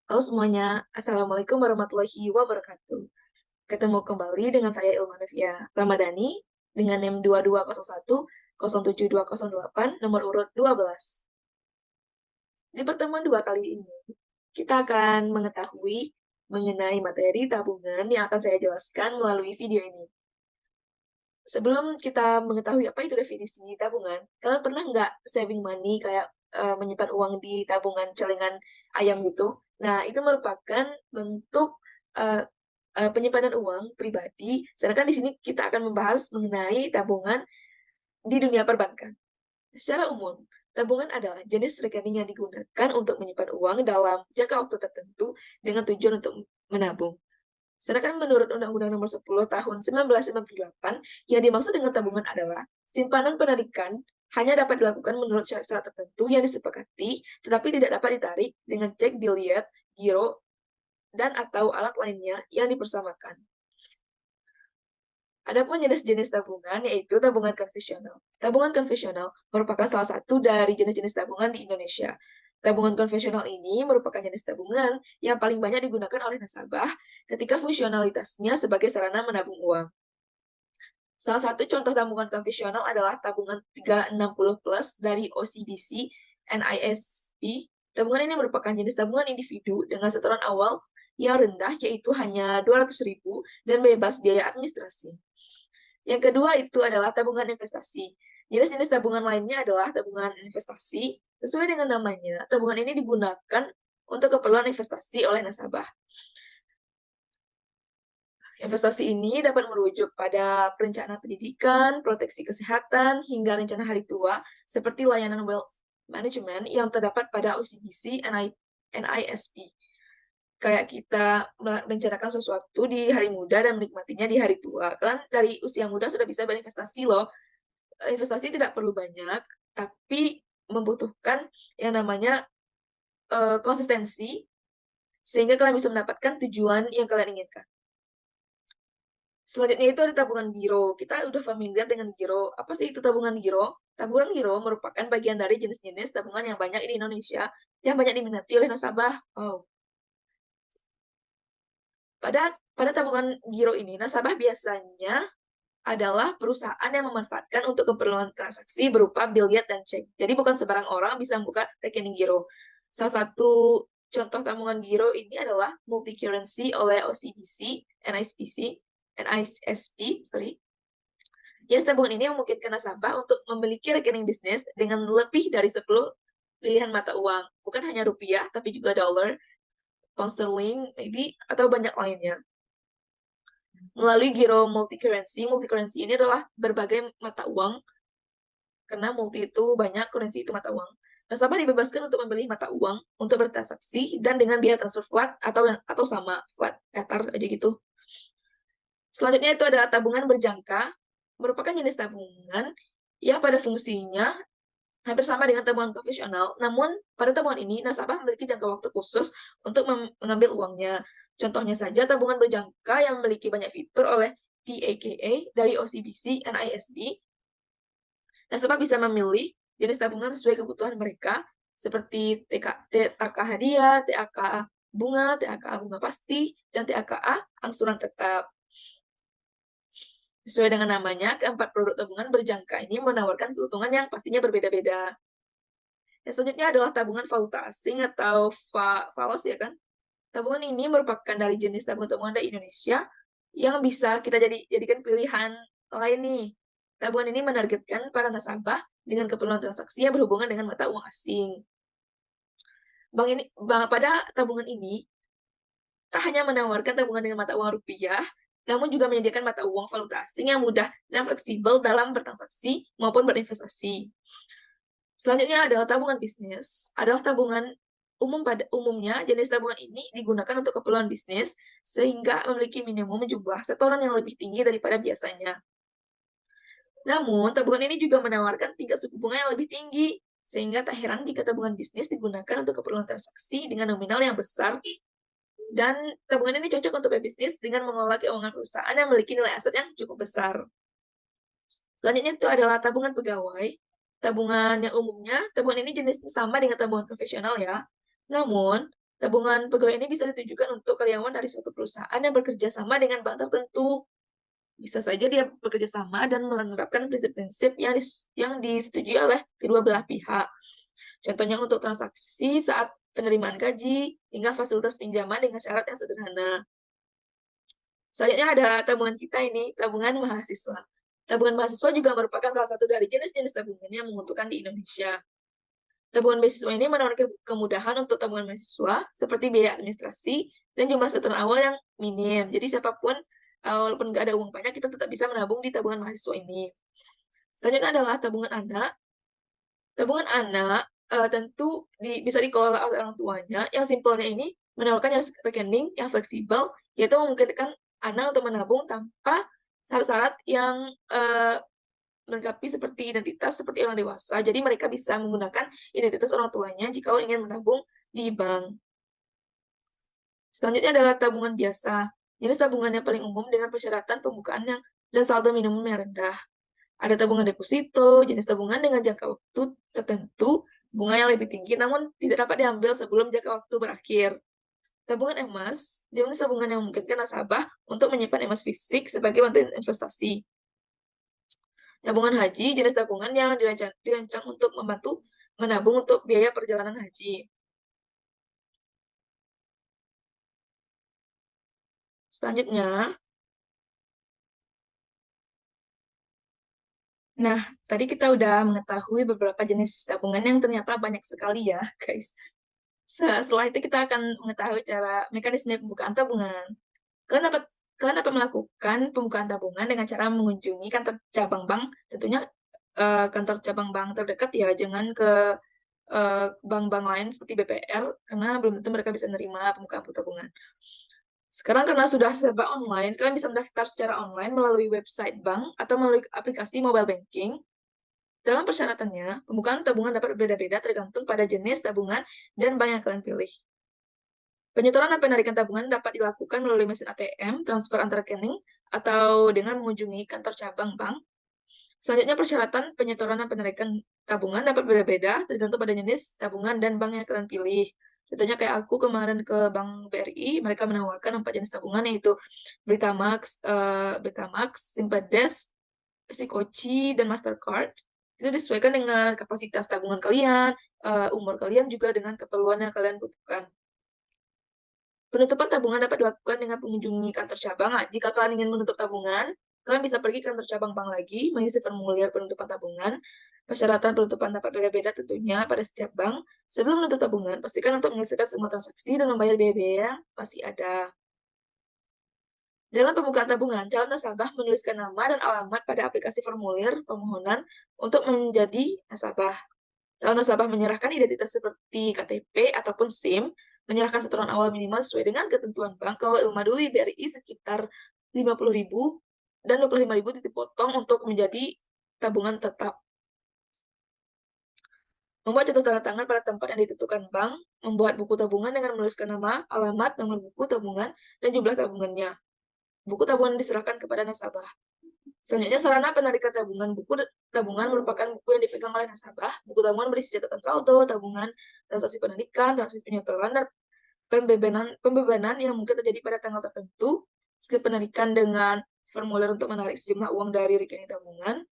Halo semuanya, Assalamualaikum warahmatullahi wabarakatuh. Ketemu kembali dengan saya Ilmanavia Ramadhani dengan NIM 2201 072208 nomor urut 12. Di pertemuan dua kali ini, kita akan mengetahui mengenai materi tabungan yang akan saya jelaskan melalui video ini. Sebelum kita mengetahui apa itu definisi tabungan, kalian pernah nggak saving money kayak menyimpan uang di tabungan celengan ayam gitu? Nah, itu merupakan bentuk eh, penyimpanan uang pribadi. Sedangkan di sini kita akan membahas mengenai tabungan di dunia perbankan. Secara umum, tabungan adalah jenis rekening yang digunakan untuk menyimpan uang dalam jangka waktu tertentu dengan tujuan untuk menabung. Sedangkan menurut Undang-Undang Nomor 10 Tahun 1998, yang dimaksud dengan tabungan adalah simpanan penarikan hanya dapat dilakukan menurut syarat-syarat tertentu yang disepakati, tetapi tidak dapat ditarik dengan cek biliet, giro, dan atau alat lainnya yang dipersamakan. Adapun jenis-jenis tabungan yaitu tabungan konvensional. Tabungan konvensional merupakan salah satu dari jenis-jenis tabungan di Indonesia. Tabungan konvensional ini merupakan jenis tabungan yang paling banyak digunakan oleh nasabah ketika fungsionalitasnya sebagai sarana menabung uang. Salah satu contoh tabungan konvensional adalah tabungan 360 plus dari OCBC NISP. Tabungan ini merupakan jenis tabungan individu dengan setoran awal yang rendah, yaitu hanya 200.000 dan bebas biaya administrasi. Yang kedua itu adalah tabungan investasi. Jenis-jenis tabungan lainnya adalah tabungan investasi. Sesuai dengan namanya, tabungan ini digunakan untuk keperluan investasi oleh nasabah. Investasi ini dapat merujuk pada perencanaan pendidikan, proteksi kesehatan, hingga rencana hari tua, seperti layanan wealth management yang terdapat pada OCBC NISP. Kayak kita merencanakan sesuatu di hari muda dan menikmatinya di hari tua. Kalian dari usia muda sudah bisa berinvestasi loh. Investasi tidak perlu banyak, tapi membutuhkan yang namanya konsistensi, sehingga kalian bisa mendapatkan tujuan yang kalian inginkan. Selanjutnya itu ada tabungan giro. Kita udah familiar dengan giro. Apa sih itu tabungan giro? Tabungan giro merupakan bagian dari jenis-jenis tabungan yang banyak di Indonesia yang banyak diminati oleh nasabah. Oh. Pada tabungan giro ini, nasabah biasanya adalah perusahaan yang memanfaatkan untuk keperluan transaksi berupa biliet dan cek. Jadi bukan sembarang orang bisa membuka rekening giro. Salah satu contoh tabungan giro ini adalah multi currency oleh OCBC, NISP, sorry. Yes, tabungan ini memungkinkan nasabah untuk memiliki rekening bisnis dengan lebih dari 10 pilihan mata uang. Bukan hanya rupiah, tapi juga dolar, pound sterling, maybe, atau banyak lainnya. Melalui giro multi-currency ini adalah berbagai mata uang, karena multi itu banyak, currency itu mata uang. Nasabah dibebaskan untuk membeli mata uang untuk bertransaksi dan dengan biaya transfer flat atau sama flat datar aja gitu. Selanjutnya itu adalah tabungan berjangka, merupakan jenis tabungan yang pada fungsinya hampir sama dengan tabungan konvensional, namun pada tabungan ini nasabah memiliki jangka waktu khusus untuk mengambil uangnya. Contohnya saja tabungan berjangka yang memiliki banyak fitur oleh TAKA dari OCBC NISB. Nasabah bisa memilih jenis tabungan sesuai kebutuhan mereka, seperti TK hadiah, TAKA bunga, TAKA bunga pasti, dan TAKA angsuran tetap. Sesuai dengan namanya, keempat produk tabungan berjangka ini menawarkan keuntungan yang pastinya berbeda-beda. Yang selanjutnya adalah tabungan valuta asing atau FALOS ya kan. Tabungan ini merupakan dari jenis tabungan-tabungan dari Indonesia yang bisa kita jadikan pilihan lain nih. Tabungan ini menargetkan para nasabah dengan keperluan transaksi yang berhubungan dengan mata uang asing. Pada tabungan ini tak hanya menawarkan tabungan dengan mata uang rupiah, namun juga menyediakan mata uang valuta asing yang mudah dan fleksibel dalam bertransaksi maupun berinvestasi. Selanjutnya adalah tabungan bisnis. Adalah tabungan pada umumnya jenis tabungan ini digunakan untuk keperluan bisnis sehingga memiliki minimum jumlah setoran yang lebih tinggi daripada biasanya. Namun, tabungan ini juga menawarkan tingkat suku bunga yang lebih tinggi, sehingga tak heran jika tabungan bisnis digunakan untuk keperluan transaksi dengan nominal yang besar, dan tabungan ini cocok untuk berbisnis dengan mengelola keuangan perusahaan yang memiliki nilai aset yang cukup besar. Selanjutnya itu adalah tabungan pegawai. Tabungan yang umumnya, tabungan ini jenisnya sama dengan tabungan konvensional ya. Namun, Tabungan pegawai ini bisa ditujukan untuk karyawan dari suatu perusahaan yang bekerja sama dengan bank tertentu. Bisa saja dia bekerja sama dan menerapkan prinsip-prinsip yang disetujui oleh kedua belah pihak. Contohnya untuk transaksi saat penerimaan gaji, hingga fasilitas pinjaman dengan syarat yang sederhana. Selanjutnya ada tabungan kita ini, tabungan mahasiswa. Tabungan mahasiswa juga merupakan salah satu dari jenis-jenis tabungan yang menguntungkan di Indonesia. Tabungan beasiswa ini menawarkan kemudahan untuk tabungan mahasiswa, seperti biaya administrasi dan jumlah setoran awal yang minim. Jadi siapapun, walaupun nggak ada uang banyak, kita tetap bisa menabung di tabungan mahasiswa ini. Selanjutnya adalah tabungan anak. Tabungan anak tentu bisa dikelola oleh orang tuanya. Yang simpelnya ini menawarkan rekening yang fleksibel, yaitu memungkinkan anak untuk menabung tanpa syarat-syarat yang melengkapi seperti identitas seperti orang dewasa. Jadi mereka bisa menggunakan identitas orang tuanya jika ingin menabung di bank. Selanjutnya adalah tabungan biasa. Jenis tabungan yang paling umum dengan persyaratan pembukaan dan saldo minimum yang rendah. Ada tabungan deposito, jenis tabungan dengan jangka waktu tertentu, bunga yang lebih tinggi namun tidak dapat diambil sebelum jangka waktu berakhir. Tabungan emas, jenis tabungan yang memungkinkan nasabah untuk menyimpan emas fisik sebagai bentuk investasi. Tabungan haji, jenis tabungan yang dirancang untuk membantu menabung untuk biaya perjalanan haji. Selanjutnya, nah, tadi kita udah mengetahui beberapa jenis tabungan yang ternyata banyak sekali ya, guys. Setelah itu kita akan mengetahui mekanisme pembukaan tabungan. Kalian dapat kalian dapat melakukan pembukaan tabungan dengan cara mengunjungi kantor cabang bank, tentunya kantor cabang bank terdekat ya, jangan ke bank-bank lain seperti BPR, karena belum tentu mereka bisa menerima pembukaan tabungan. Sekarang karena sudah serba online, kalian bisa mendaftar secara online melalui website bank atau melalui aplikasi mobile banking. Dalam persyaratannya, pembukaan tabungan dapat berbeda-beda tergantung pada jenis tabungan dan bank yang kalian pilih. Penyetoran dan penarikan tabungan dapat dilakukan melalui mesin ATM, transfer antar rekening, atau dengan mengunjungi kantor cabang bank. Selanjutnya, persyaratan penyetoran dan penarikan tabungan dapat berbeda tergantung pada jenis tabungan dan bank yang kalian pilih. Contohnya kayak aku kemarin ke Bank BRI, mereka menawarkan 4 jenis tabungan, yaitu Betamax, Simpades, Sikoci, dan Mastercard. Itu disesuaikan dengan kapasitas tabungan kalian, umur kalian, juga dengan keperluan yang kalian butuhkan. Penutupan tabungan dapat dilakukan dengan mengunjungi kantor cabang. Nah, jika kalian ingin menutup tabungan, kalian bisa pergi ke kantor cabang bank lagi, mengisi formulir penutupan tabungan. Persyaratan penutupan dapat berbeda tentunya pada setiap bank. Sebelum menutup tabungan, pastikan untuk menyelesaikan semua transaksi dan membayar biaya-biaya yang pasti ada. Dalam pembukaan tabungan, calon nasabah menuliskan nama dan alamat pada aplikasi formulir permohonan untuk menjadi nasabah. Calon nasabah menyerahkan identitas seperti KTP ataupun SIM, menyerahkan setoran awal minimal sesuai dengan ketentuan bank ke Maduli BRI sekitar 50.000 dan 25.000 dipotong untuk menjadi tabungan tetap. Membuat jatuh tanda tangan pada tempat yang ditentukan bank, membuat buku tabungan dengan menuliskan nama, alamat, nomor buku tabungan, dan jumlah tabungannya. Buku tabungan diserahkan kepada nasabah. Selanjutnya, sarana penarikan tabungan. Buku tabungan merupakan buku yang dipegang oleh nasabah. Buku tabungan berisi catatan saldo, tabungan, transaksi penarikan, transaksi penyetoran, dan pembebanan yang mungkin terjadi pada tanggal tertentu, slip penarikan dengan formulir untuk menarik sejumlah uang dari rekening tabungan,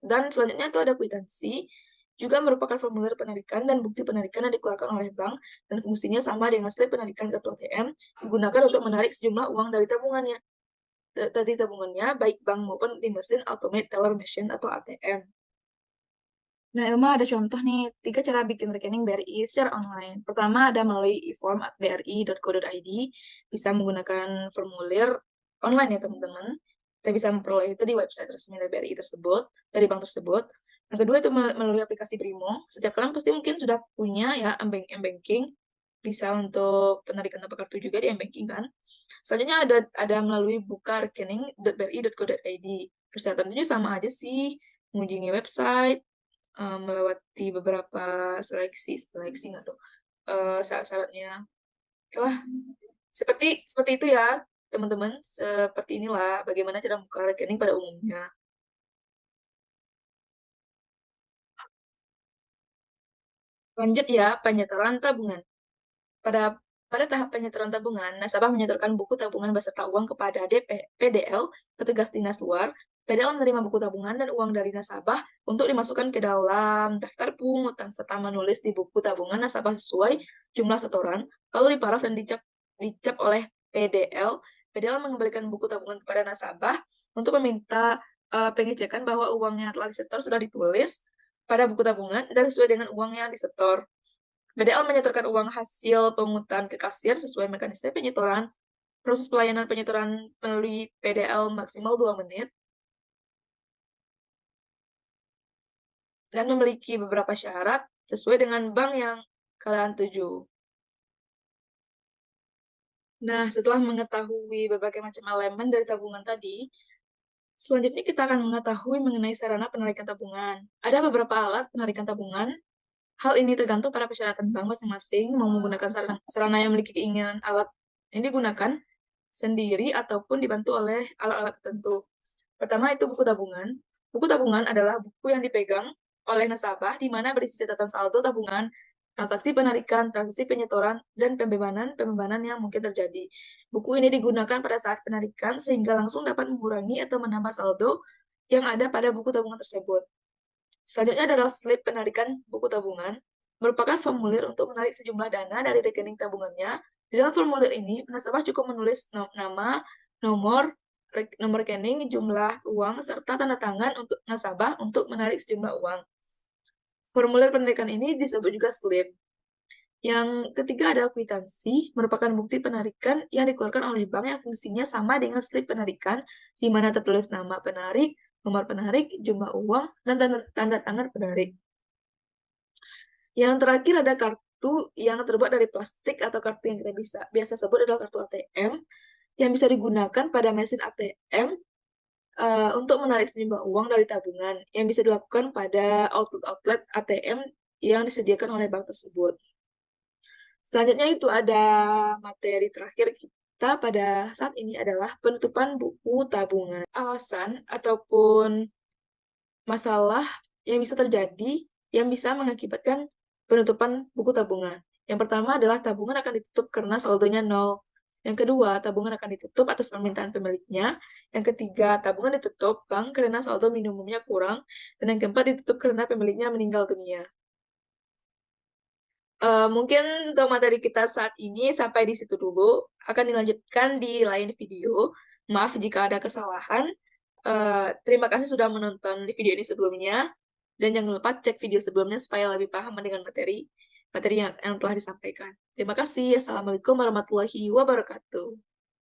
dan selanjutnya itu ada kwitansi, juga merupakan formulir penarikan dan bukti penarikan yang dikeluarkan oleh bank, dan fungsinya sama dengan slip penarikan kartu ATM, digunakan untuk menarik sejumlah uang dari tabungannya. Baik bank maupun di mesin Automated Teller Machine atau ATM. Nah, Ilma ada contoh nih, 3 cara bikin rekening BRI secara online. Pertama, ada melalui e-form@bri.co.id, bisa menggunakan formulir online ya, teman-teman. Kita bisa memperoleh itu di website resmi dari BRI tersebut, dari bank tersebut. Yang kedua itu melalui aplikasi Brimo. Setiap kalian pasti mungkin sudah punya ya M-Banking, bisa untuk penarikan tanpa kartu juga di M-Banking kan. Selanjutnya ada melalui buka rekening.bri.co.id. Persyaratannya sama aja sih, mengunjungi website, melewati beberapa seleksi nggak tuh, syarat-syaratnya. Oke seperti itu ya, teman-teman. Seperti inilah bagaimana cara membuka rekening pada umumnya. Lanjut ya, penyetoran tabungan. Pada Pada tahap penyetoran tabungan, nasabah menyetorkan buku tabungan beserta uang kepada PDL, petugas dinas luar. PDL menerima buku tabungan dan uang dari nasabah untuk dimasukkan ke dalam daftar pungutan serta menulis di buku tabungan nasabah sesuai jumlah setoran, lalu diparaf dan dicap oleh PDL. PDL mengembalikan buku tabungan kepada nasabah untuk meminta pengecekan bahwa uang yang telah disetor sudah ditulis pada buku tabungan dan sesuai dengan uang yang disetor. BDL menyetorkan uang hasil pungutan ke kasir sesuai mekanisme penyetoran. Proses pelayanan penyetoran melalui PDL maksimal 2 menit dan memiliki beberapa syarat sesuai dengan bank yang kalian tuju. Nah, setelah mengetahui berbagai macam elemen dari tabungan tadi, selanjutnya kita akan mengetahui mengenai sarana penarikan tabungan. Ada beberapa alat penarikan tabungan. Hal ini tergantung pada persyaratan bank masing-masing mau menggunakan sarana yang memiliki keinginan alat ini digunakan sendiri ataupun dibantu oleh alat-alat tertentu. Pertama itu buku tabungan. Buku tabungan adalah buku yang dipegang oleh nasabah di mana berisi catatan saldo tabungan, transaksi penarikan, transaksi penyetoran, dan pembebanan yang mungkin terjadi. Buku ini digunakan pada saat penarikan sehingga langsung dapat mengurangi atau menambah saldo yang ada pada buku tabungan tersebut. Selanjutnya adalah slip penarikan buku tabungan, merupakan formulir untuk menarik sejumlah dana dari rekening tabungannya. Di dalam formulir ini, nasabah cukup menulis nama, nomor rekening, jumlah uang, serta tanda tangan untuk nasabah untuk menarik sejumlah uang. Formulir penarikan ini disebut juga slip. Yang ketiga ada kwitansi, merupakan bukti penarikan yang dikeluarkan oleh bank yang fungsinya sama dengan slip penarikan, di mana tertulis nama penarik, nomor penarik, jumlah uang, dan tanda tangan penarik. Yang terakhir ada kartu yang terbuat dari plastik atau kartu yang kita biasa sebut adalah kartu ATM yang bisa digunakan pada mesin ATM untuk menarik sejumlah uang dari tabungan yang bisa dilakukan pada outlet ATM yang disediakan oleh bank tersebut. Selanjutnya itu ada materi terakhir kita pada saat ini adalah penutupan buku tabungan. Alasan ataupun masalah yang bisa terjadi yang bisa mengakibatkan penutupan buku tabungan. Yang pertama adalah tabungan akan ditutup karena saldonya nol. Yang kedua, tabungan akan ditutup atas permintaan pemiliknya. Yang ketiga, tabungan ditutup bank karena saldo minimumnya kurang. Dan yang keempat, ditutup karena pemiliknya meninggal dunia. Mungkin untuk materi kita saat ini sampai di situ dulu. Akan dilanjutkan di lain video. Maaf jika ada kesalahan. Terima kasih sudah menonton video ini sebelumnya. Dan jangan lupa cek video sebelumnya supaya lebih paham dengan materi yang telah disampaikan. Terima kasih. Assalamualaikum warahmatullahi wabarakatuh.